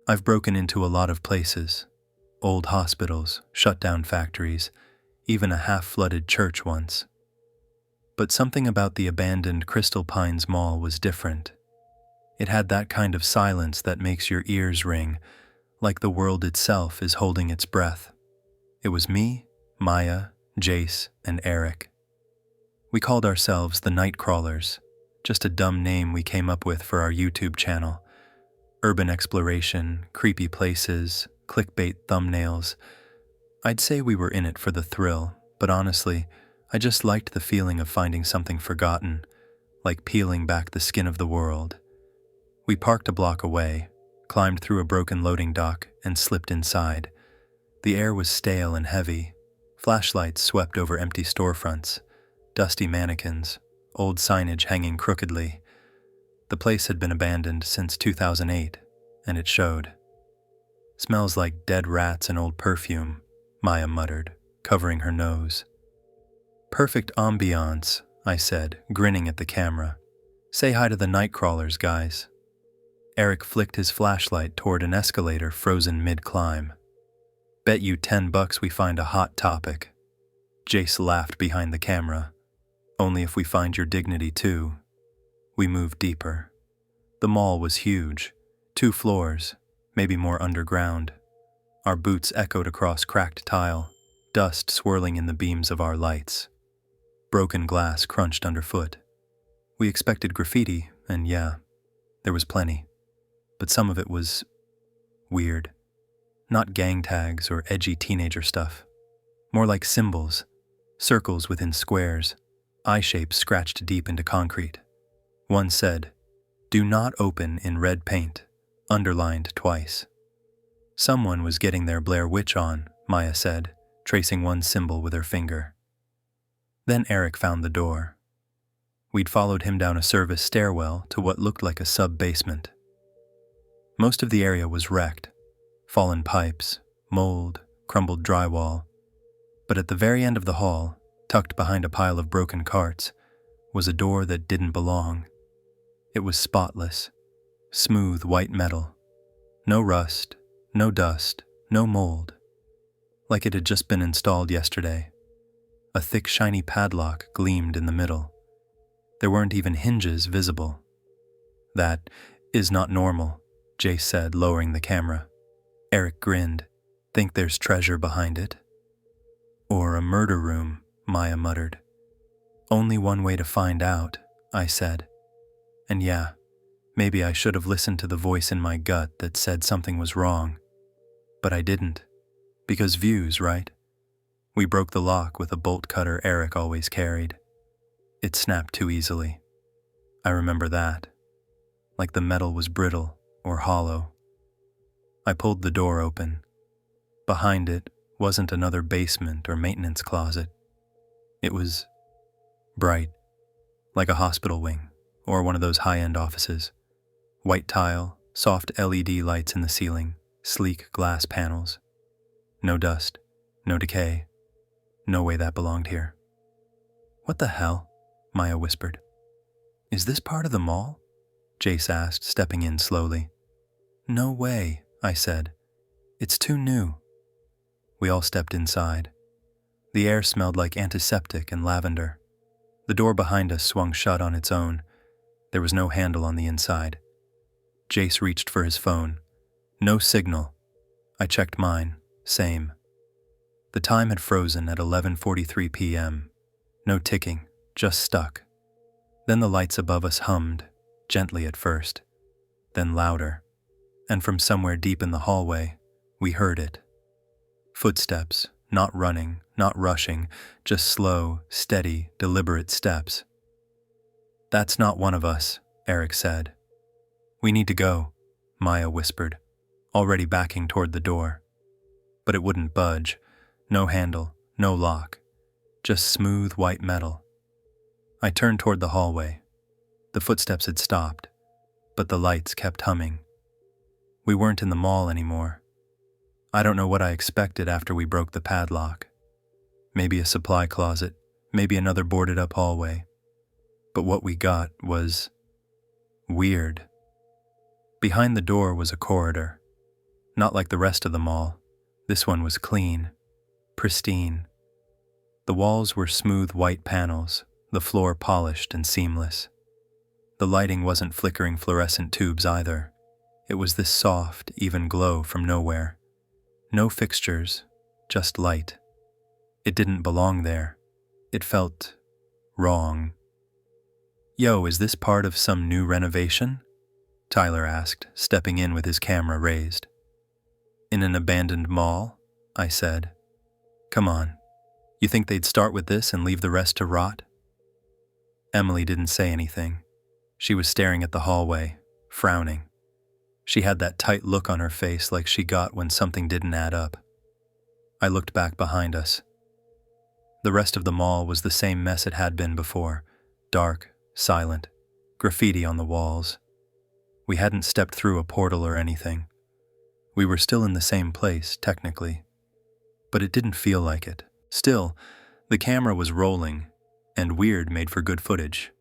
I've broken into a lot of places. Old hospitals, shut-down factories, even a half-flooded church once. But something about the abandoned Crystal Pines Mall was different. It had that kind of silence that makes your ears ring, like the world itself is holding its breath. It was me, Maya, Jace, and Eric. We called ourselves the Night Crawlers, just a dumb name we came up with for our YouTube channel. Urban exploration, creepy places, clickbait thumbnails. I'd say we were in it for the thrill, but honestly, I just liked the feeling of finding something forgotten, like peeling back the skin of the world. We parked a block away, climbed through a broken loading dock, and slipped inside. The air was stale and heavy. Flashlights swept over empty storefronts, dusty mannequins, old signage hanging crookedly. The place had been abandoned since 2008, and it showed. "Smells like dead rats and old perfume," Maya muttered, covering her nose. "Perfect ambiance," I said, grinning at the camera. "Say hi to the Night Crawlers, guys." Eric flicked his flashlight toward an escalator frozen mid-climb. "Bet you $10 we find a hot topic." Jace laughed behind the camera. "Only if we find your dignity too." We moved deeper. The mall was huge, 2 floors, maybe more underground. Our boots echoed across cracked tile, dust swirling in the beams of our lights. Broken glass crunched underfoot. We expected graffiti, and yeah, there was plenty. But some of it was weird. Not gang tags or edgy teenager stuff. More like symbols, circles within squares, eye shapes scratched deep into concrete. One said, "Do not open in red paint," underlined twice. Someone was getting their Blair Witch on, Maya said, tracing one symbol with her finger. Then Eric found the door. We'd followed him down a service stairwell to what looked like a sub-basement. Most of the area was wrecked, fallen pipes, mold, crumbled drywall. But at the very end of the hall, tucked behind a pile of broken carts, was a door that didn't belong. It was spotless, smooth white metal. No rust, no dust, no mold. Like it had just been installed yesterday. A thick shiny padlock gleamed in the middle. There weren't even hinges visible. "That is not normal," Jace said, lowering the camera. Eric grinned. "Think there's treasure behind it?" "Or a murder room," Maya muttered. "Only one way to find out," I said. And yeah, maybe I should have listened to the voice in my gut that said something was wrong. But I didn't. Because views, right? We broke the lock with a bolt cutter Eric always carried. It snapped too easily. I remember that. Like the metal was brittle or hollow. I pulled the door open. Behind it wasn't another basement or maintenance closet. It was bright, like a hospital wing or one of those high-end offices. White tile, soft LED lights in the ceiling, sleek glass panels. No dust, no decay. No way that belonged here. "What the hell?" Maya whispered. "Is this part of the mall?" Jace asked, stepping in slowly. "No way," I said. "It's too new." We all stepped inside. The air smelled like antiseptic and lavender. The door behind us swung shut on its own. There was no handle on the inside. Jace reached for his phone. No signal. I checked mine. Same. The time had frozen at 11:43 p.m. No ticking, just stuck. Then the lights above us hummed, gently at first, then louder. And from somewhere deep in the hallway, we heard it. Footsteps, not running, not rushing, just slow, steady, deliberate steps. "That's not one of us," Eric said. "We need to go," Maya whispered, already backing toward the door. But it wouldn't budge. No handle, no lock. Just smooth white metal. I turned toward the hallway. The footsteps had stopped, but the lights kept humming. We weren't in the mall anymore. I don't know what I expected after we broke the padlock. Maybe a supply closet, maybe another boarded-up hallway. But what we got was weird. Behind the door was a corridor, Not like the rest of the mall. This one was clean, pristine. The walls were smooth white panels, the floor polished and seamless. The lighting wasn't flickering fluorescent tubes either. It was this soft, even glow from nowhere. No fixtures, just light. It didn't belong there. It felt wrong. "Yo, is this part of some new renovation?" Tyler asked, stepping in with his camera raised. "In an abandoned mall?" I said. "Come on. You think they'd start with this and leave the rest to rot?" Emily didn't say anything. She was staring at the hallway, frowning. She had that tight look on her face like she got when something didn't add up. I looked back behind us. The rest of the mall was the same mess it had been before. Dark, silent, graffiti on the walls. We hadn't stepped through a portal or anything. We were still in the same place, technically. But it didn't feel like it. Still, the camera was rolling, and weird made for good footage.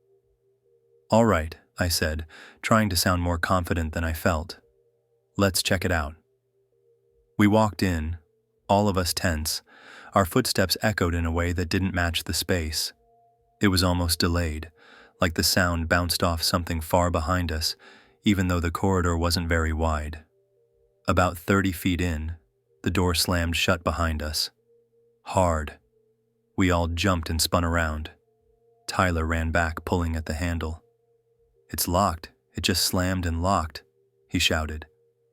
"All right," I said, trying to sound more confident than I felt. "Let's check it out." We walked in, all of us tense. Our footsteps echoed in a way that didn't match the space. It was almost delayed, like the sound bounced off something far behind us, even though the corridor wasn't very wide. About 30 feet in, the door slammed shut behind us. Hard. We all jumped and spun around. Tyler ran back, pulling at the handle. "It's locked. It just slammed and locked," he shouted.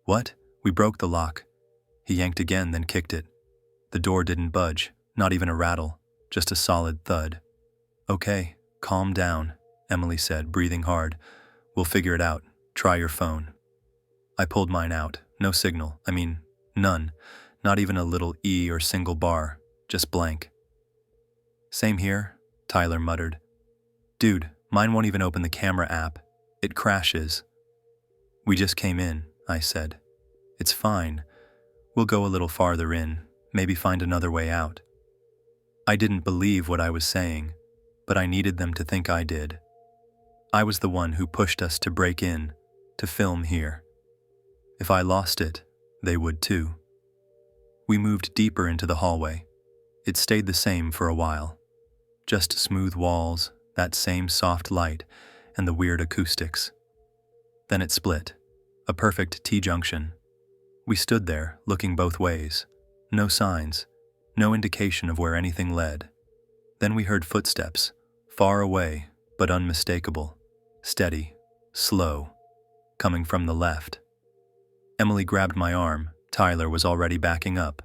"What? We broke the lock." He yanked again, then kicked it. The door didn't budge, not even a rattle, just a solid thud. "Okay, calm down," Emily said, breathing hard. "We'll figure it out. Try your phone." I pulled mine out. No signal. None. Not even a little E or single bar. Just blank. "Same here," Tyler muttered. "Dude, mine won't even open the camera app. It crashes." "We just came in," I said. "It's fine. We'll go a little farther in, maybe find another way out." I didn't believe what I was saying, but I needed them to think I did. I was the one who pushed us to break in, to film here. If I lost it, they would too. We moved deeper into the hallway. It stayed the same for a while. Just smooth walls, that same soft light, and the weird acoustics. Then it split, a perfect T-junction. We stood there, looking both ways. No signs, no indication of where anything led. Then we heard footsteps, far away, but unmistakable, steady, slow, coming from the left. Emily grabbed my arm. Tyler was already backing up.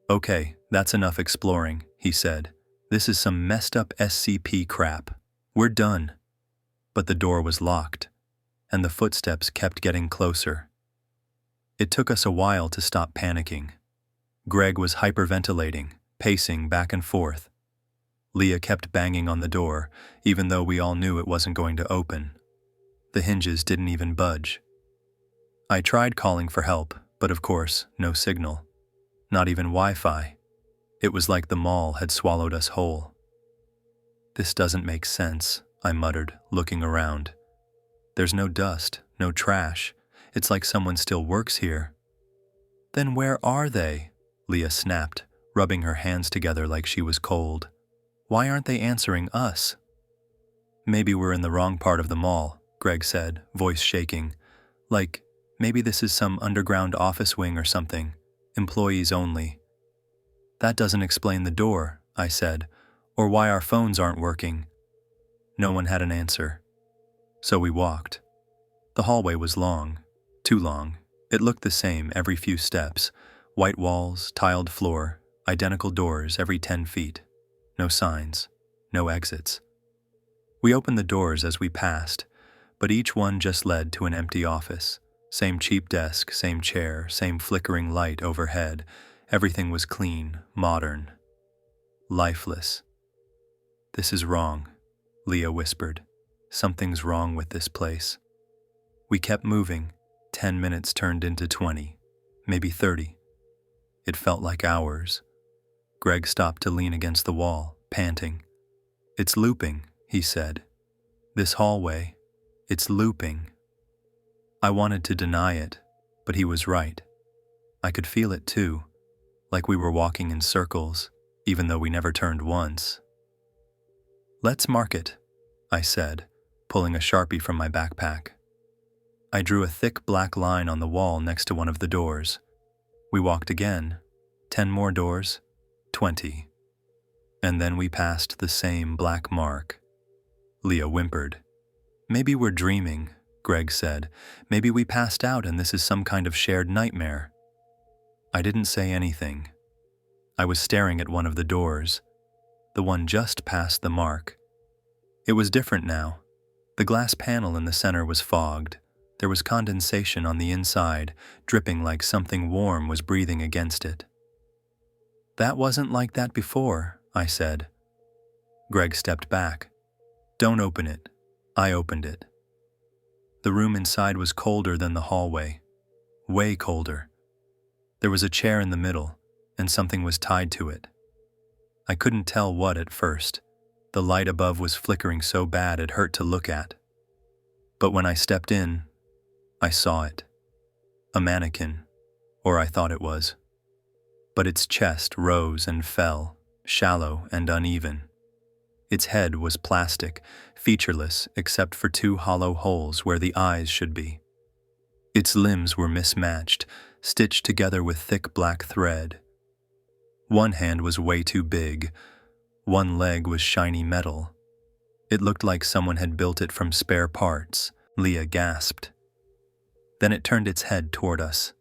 "Okay, that's enough exploring," he said. "This is some messed up SCP crap. We're done." But the door was locked, and the footsteps kept getting closer. It took us a while to stop panicking. Greg was hyperventilating, pacing back and forth. Leah kept banging on the door, even though we all knew it wasn't going to open. The hinges didn't even budge. I tried calling for help, but of course, no signal. Not even Wi-Fi. It was like the mall had swallowed us whole. "This doesn't make sense," I muttered, looking around. "There's no dust, no trash. It's like someone still works here." "Then where are they?" Leah snapped, rubbing her hands together like she was cold. "Why aren't they answering us?" "Maybe we're in the wrong part of the mall," Greg said, voice shaking. "Like, maybe this is some underground office wing or something. Employees only." "That doesn't explain the door," I said, "or why our phones aren't working." No one had an answer. So we walked. The hallway was long. Too long. It looked the same every few steps. White walls, tiled floor, identical doors every 10 feet. No signs. No exits. We opened the doors as we passed, but each one just led to an empty office. Same cheap desk, same chair, same flickering light overhead. Everything was clean, modern, lifeless. "This is wrong," Leah whispered. "Something's wrong with this place." We kept moving. 10 minutes turned into 20, maybe 30. It felt like hours. Greg stopped to lean against the wall, panting. "It's looping," he said. "This hallway, it's looping." I wanted to deny it, but he was right. I could feel it too, like we were walking in circles, even though we never turned once. "Let's mark it," I said, pulling a Sharpie from my backpack. I drew a thick black line on the wall next to one of the doors. We walked again. 10 more doors, 20. And then we passed the same black mark. Leah whimpered. "Maybe we're dreaming," Greg said. "Maybe we passed out and this is some kind of shared nightmare." I didn't say anything. I was staring at one of the doors, the one just past the mark. It was different now. The glass panel in the center was fogged. There was condensation on the inside, dripping like something warm was breathing against it. "That wasn't like that before," I said. Greg stepped back. "Don't open it." I opened it. The room inside was colder than the hallway. Way colder. There was a chair in the middle, and something was tied to it. I couldn't tell what at first. The light above was flickering so bad it hurt to look at. But when I stepped in, I saw it. A mannequin, or I thought it was. But its chest rose and fell, shallow and uneven. Its head was plastic, featureless except for 2 hollow holes where the eyes should be. Its limbs were mismatched, stitched together with thick black thread. One hand was way too big. One leg was shiny metal. It looked like someone had built it from spare parts. Leah gasped. Then it turned its head toward us.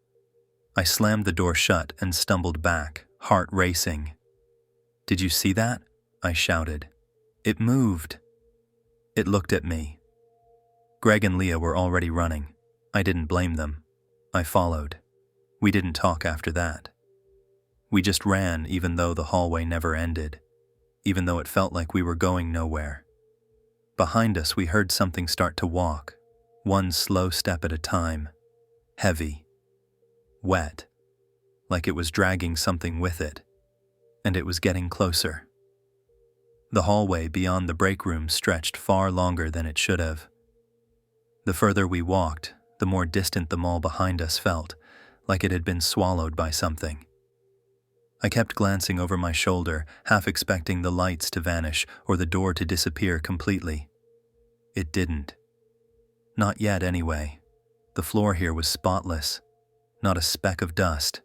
I slammed the door shut and stumbled back, heart racing. "Did you see that?" I shouted. "It moved." It looked at me. Greg and Leah were already running. I didn't blame them. I followed. We didn't talk after that. We just ran even though the hallway never ended, even though it felt like we were going nowhere. Behind us we heard something start to walk, one slow step at a time, heavy, wet, like it was dragging something with it, and it was getting closer. The hallway beyond the break room stretched far longer than it should have. The further we walked, the more distant the mall behind us felt, like it had been swallowed by something. I kept glancing over my shoulder, half expecting the lights to vanish or the door to disappear completely. It didn't. Not yet, anyway. The floor here was spotless, not a speck of dust.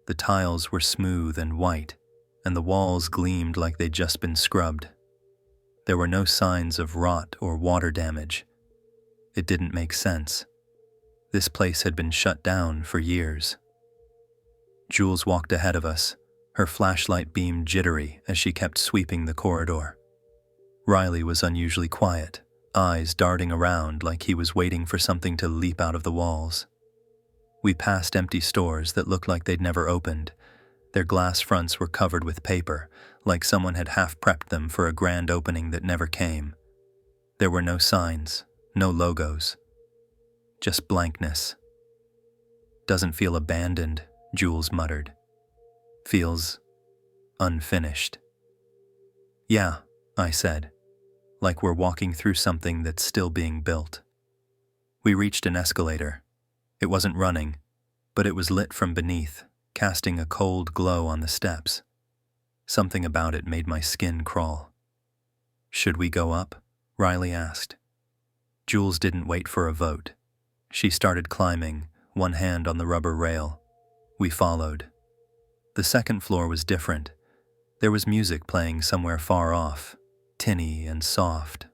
The tiles were smooth and white, and the walls gleamed like they'd just been scrubbed. There were no signs of rot or water damage. It didn't make sense. This place had been shut down for years. Jules walked ahead of us, her flashlight beam jittery as she kept sweeping the corridor. Riley was unusually quiet, eyes darting around like he was waiting for something to leap out of the walls. We passed empty stores that looked like they'd never opened. Their glass fronts were covered with paper, like someone had half-prepped them for a grand opening that never came. There were no signs, no logos. Just blankness. "Doesn't feel abandoned," Jules muttered. "Feels unfinished." "Yeah," I said, like we're walking through something that's still being built. We reached an escalator. It wasn't running, but it was lit from beneath, casting a cold glow on the steps. Something about it made my skin crawl. "Should we go up?" Riley asked. Jules didn't wait for a vote. She started climbing, one hand on the rubber rail. We followed. The second floor was different. There was music playing somewhere far off, tinny and soft,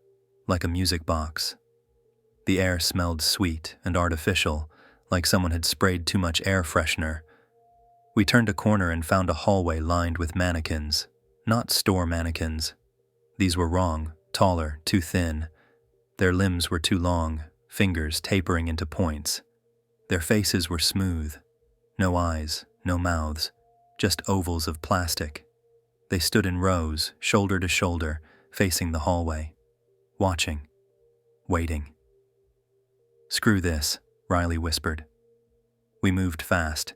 like a music box. The air smelled sweet and artificial, like someone had sprayed too much air freshener. We turned a corner and found a hallway lined with mannequins, not store mannequins. These were wrong, taller, too thin. Their limbs were too long, fingers tapering into points. Their faces were smooth. No eyes, no mouths, just ovals of plastic. They stood in rows, shoulder to shoulder, facing the hallway, watching, waiting. "Screw this," Riley whispered. We moved fast.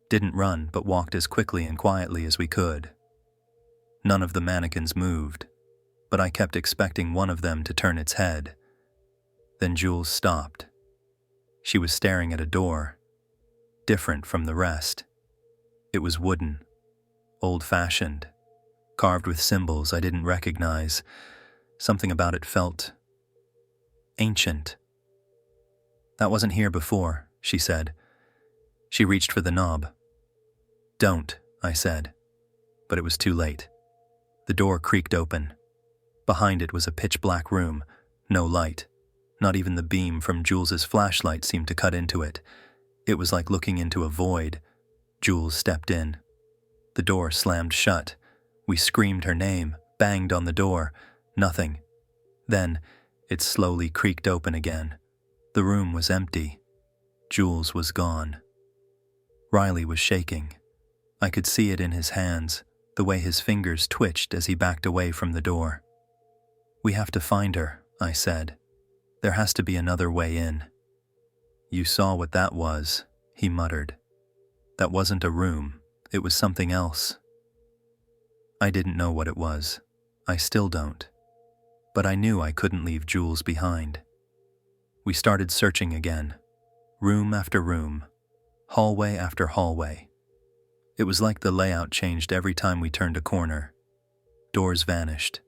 Didn't run, but walked as quickly and quietly as we could. None of the mannequins moved, but I kept expecting one of them to turn its head. Then Jules stopped. She was staring at a door. different from the rest. It was wooden, old-fashioned, carved with symbols I didn't recognize. Something about it felt ancient. "That wasn't here before," she said. She reached for the knob. "Don't," I said, but it was too late. The door creaked open. Behind it was a pitch-black room, no light. Not even the beam from Jules's flashlight seemed to cut into it. It was like looking into a void. Jules stepped in. The door slammed shut. We screamed her name, banged on the door. Nothing. Then, it slowly creaked open again. The room was empty. Jules was gone. Riley was shaking. I could see it in his hands, the way his fingers twitched as he backed away from the door. "We have to find her," I said. "There has to be another way in." "You saw what that was," he muttered. "That wasn't a room. It was something else." I didn't know what it was. I still don't. But I knew I couldn't leave Jules behind. We started searching again. Room after room. Hallway after hallway. It was like the layout changed every time we turned a corner. Doors vanished.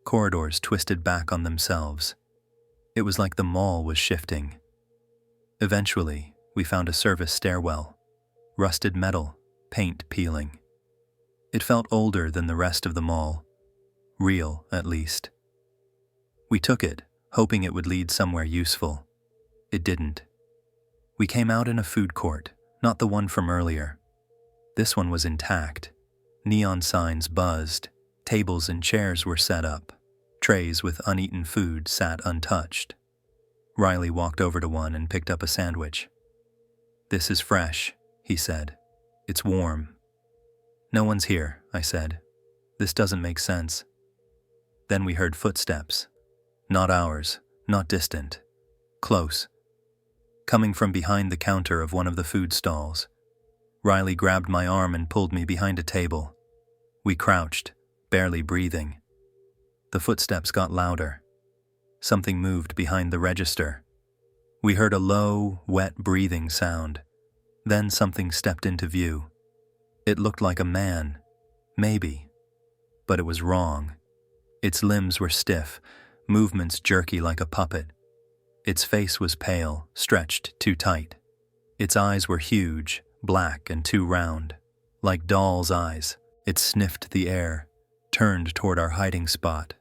Corridors twisted back on themselves. It was like the mall was shifting. Eventually, we found a service stairwell. Rusted metal, paint peeling. It felt older than the rest of the mall. Real, at least. We took it, hoping it would lead somewhere useful. It didn't. We came out in a food court, not the one from earlier. This one was intact. Neon signs buzzed. Tables and chairs were set up. Trays with uneaten food sat untouched. Riley walked over to one and picked up a sandwich. "This is fresh," he said. "It's warm." "No one's here," I said. "This doesn't make sense." Then we heard footsteps. Not ours, not distant. Close. Coming from behind the counter of one of the food stalls. Riley grabbed my arm and pulled me behind a table. We crouched, barely breathing. The footsteps got louder. Something moved behind the register. We heard a low, wet breathing sound. Then something stepped into view. It looked like a man. Maybe. But it was wrong. Its limbs were stiff, movements jerky like a puppet. Its face was pale, stretched too tight. Its eyes were huge, black and too round. Like doll's eyes, it sniffed the air, turned toward our hiding spot.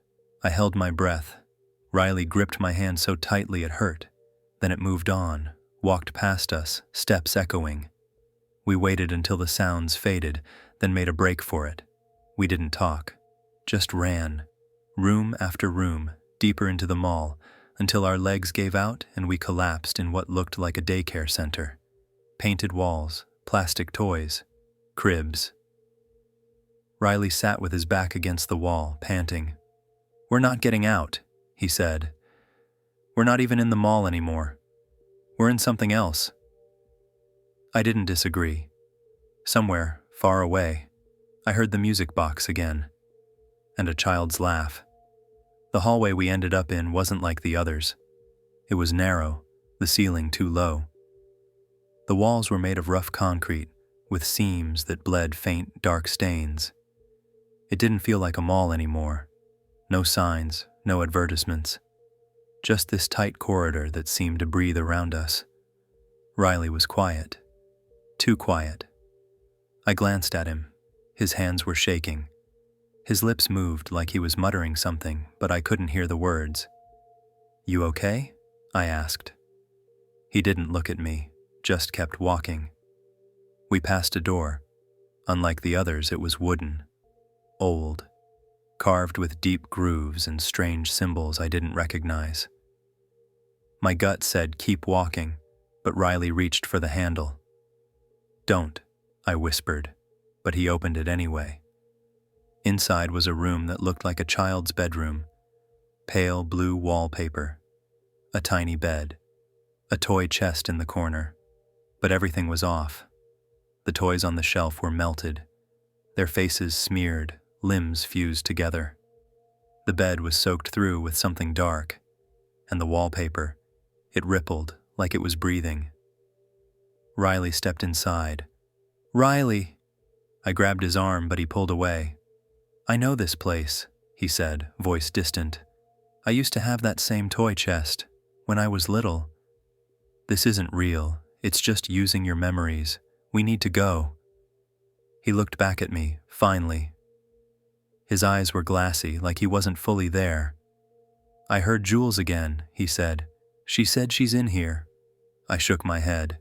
I held my breath. Riley gripped my hand so tightly it hurt. Then it moved on, walked past us, steps echoing. We waited until the sounds faded, then made a break for it. We didn't talk, just ran. Room after room, deeper into the mall, until our legs gave out and we collapsed in what looked like a daycare center. Painted walls, plastic toys, cribs. Riley sat with his back against the wall, panting. "We're not getting out," he said. "We're not even in the mall anymore. We're in something else." I didn't disagree. Somewhere, far away, I heard the music box again. And a child's laugh. The hallway we ended up in wasn't like the others. It was narrow, the ceiling too low. The walls were made of rough concrete, with seams that bled faint, dark stains. It didn't feel like a mall anymore. No signs, no advertisements. Just this tight corridor that seemed to breathe around us. Riley was quiet. Too quiet. I glanced at him. His hands were shaking. His lips moved like he was muttering something, but I couldn't hear the words. "You okay?" I asked. He didn't look at me, just kept walking. We passed a door. Unlike the others, it was wooden. Old. Carved with deep grooves and strange symbols I didn't recognize. My gut said keep walking, but Riley reached for the handle. "Don't," I whispered, but he opened it anyway. Inside was a room that looked like a child's bedroom. Pale blue wallpaper. A tiny bed. A toy chest in the corner. But everything was off. The toys on the shelf were melted. Their faces smeared, limbs fused together. The bed was soaked through with something dark. And the wallpaper, it rippled like it was breathing. Riley stepped inside. "Riley!" I grabbed his arm, but he pulled away. "I know this place," he said, voice distant. "I used to have that same toy chest when I was little. This isn't real. It's just using your memories. We need to go." He looked back at me, finally. His eyes were glassy, like he wasn't fully there. "I heard Jules again," he said. "She said she's in here." I shook my head.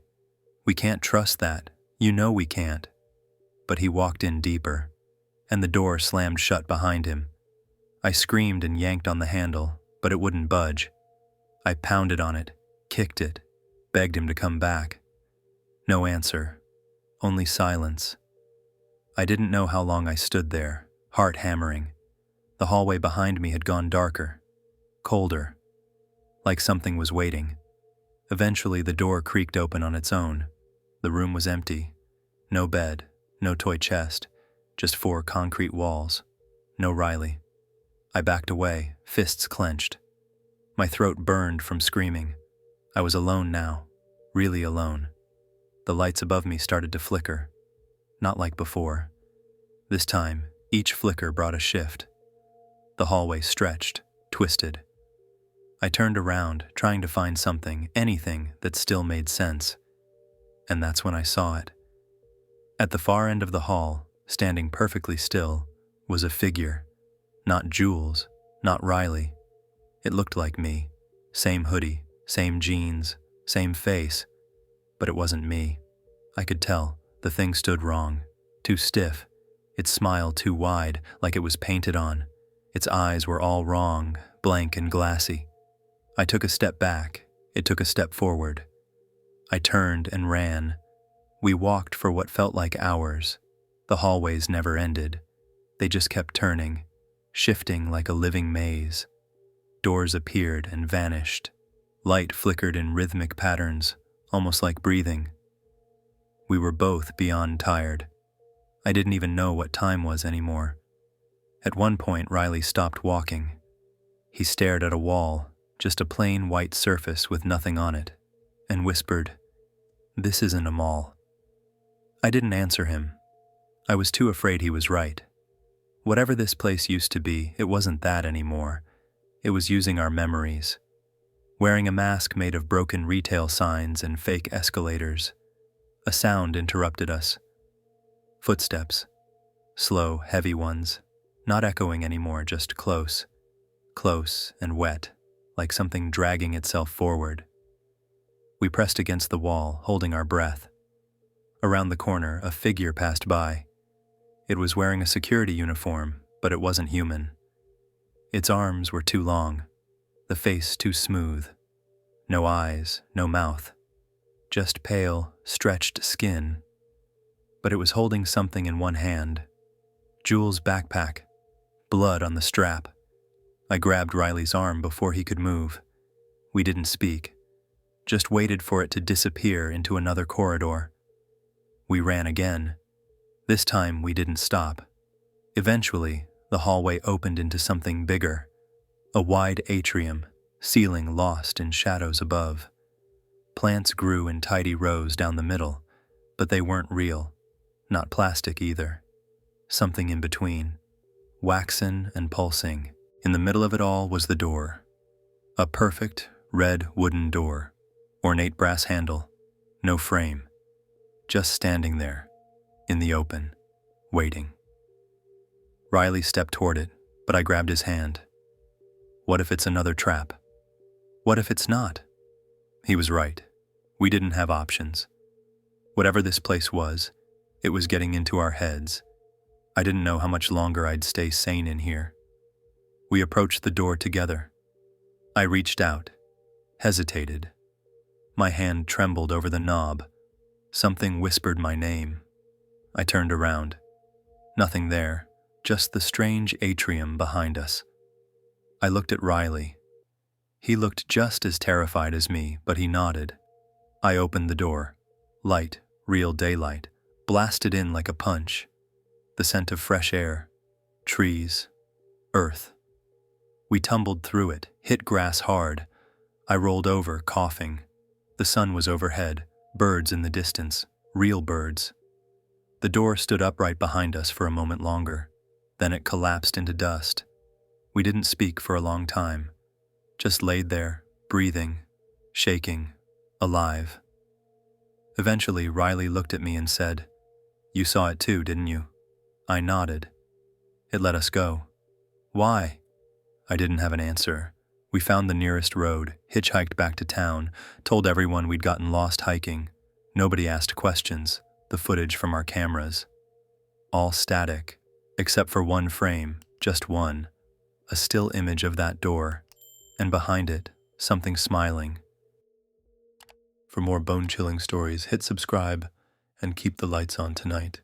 "We can't trust that. You know we can't." But he walked in deeper, and the door slammed shut behind him. I screamed and yanked on the handle, but it wouldn't budge. I pounded on it, kicked it, begged him to come back. No answer, only silence. I didn't know how long I stood there, heart hammering. The hallway behind me had gone darker, colder, like something was waiting. Eventually the door creaked open on its own. The room was empty. No bed, no toy chest, just 4 concrete walls. No Riley. I backed away, fists clenched. My throat burned from screaming. I was alone now, really alone. The lights above me started to flicker. Not like before. This time, each flicker brought a shift. The hallway stretched, twisted. I turned around, trying to find something, anything that still made sense. And that's when I saw it. At the far end of the hall, standing perfectly still, was a figure. Not Jules, not Riley. It looked like me. Same hoodie, same jeans, same face. But it wasn't me. I could tell. The thing stood wrong. Too stiff. Its smile too wide, like it was painted on. Its eyes were all wrong, blank and glassy. I took a step back. It took a step forward. I turned and ran. We walked for what felt like hours. The hallways never ended. They just kept turning, shifting like a living maze. Doors appeared and vanished. Light flickered in rhythmic patterns, almost like breathing. We were both beyond tired. I didn't even know what time was anymore. At one point, Riley stopped walking. He stared at a wall, just a plain white surface with nothing on it, and whispered, "This isn't a mall." I didn't answer him. I was too afraid he was right. Whatever this place used to be, it wasn't that anymore. It was using our memories. Wearing a mask made of broken retail signs and fake escalators. A sound interrupted us. Footsteps. Slow, heavy ones. Not echoing anymore, just close. Close and wet, like something dragging itself forward. We pressed against the wall, holding our breath. Around the corner, a figure passed by. It was wearing a security uniform, but it wasn't human. Its arms were too long, the face too smooth. No eyes, no mouth. Just pale, stretched skin. But it was holding something in one hand. Jules' backpack. Blood on the strap. I grabbed Riley's arm before he could move. We didn't speak. Just waited for it to disappear into another corridor. We ran again. This time we didn't stop. Eventually, the hallway opened into something bigger. A wide atrium, ceiling lost in shadows above. Plants grew in tidy rows down the middle, but they weren't real. Not plastic either. Something in between. Waxen and pulsing. In the middle of it all was the door. A perfect, red wooden door. Ornate brass handle. No frame. Just standing there, in the open, waiting. Riley stepped toward it, but I grabbed his hand. What if it's another trap? What if it's not? He was right. We didn't have options. Whatever this place was, it was getting into our heads. I didn't know how much longer I'd stay sane in here. We approached the door together. I reached out, hesitated. My hand trembled over the knob. Something whispered my name. I turned around. Nothing there, just the strange atrium behind us. I looked at Riley. He looked just as terrified as me, but he nodded. I opened the door. Light, real daylight, blasted in like a punch. The scent of fresh air, trees, earth. We tumbled through it, hit grass hard. I rolled over, coughing. The sun was overhead, Birds in the distance, real birds. The door stood upright behind us for a moment longer. Then it collapsed into dust. We didn't speak for a long time, just laid there, breathing, shaking, alive. Eventually, Riley looked at me and said, "You saw it too, didn't you?" I nodded. It let us go. Why? I didn't have an answer. We found the nearest road, hitchhiked back to town, told everyone we'd gotten lost hiking. Nobody asked questions, the footage from our cameras. All static, except for one frame, just one, a still image of that door, and behind it, something smiling. For more bone-chilling stories, hit subscribe and keep the lights on tonight.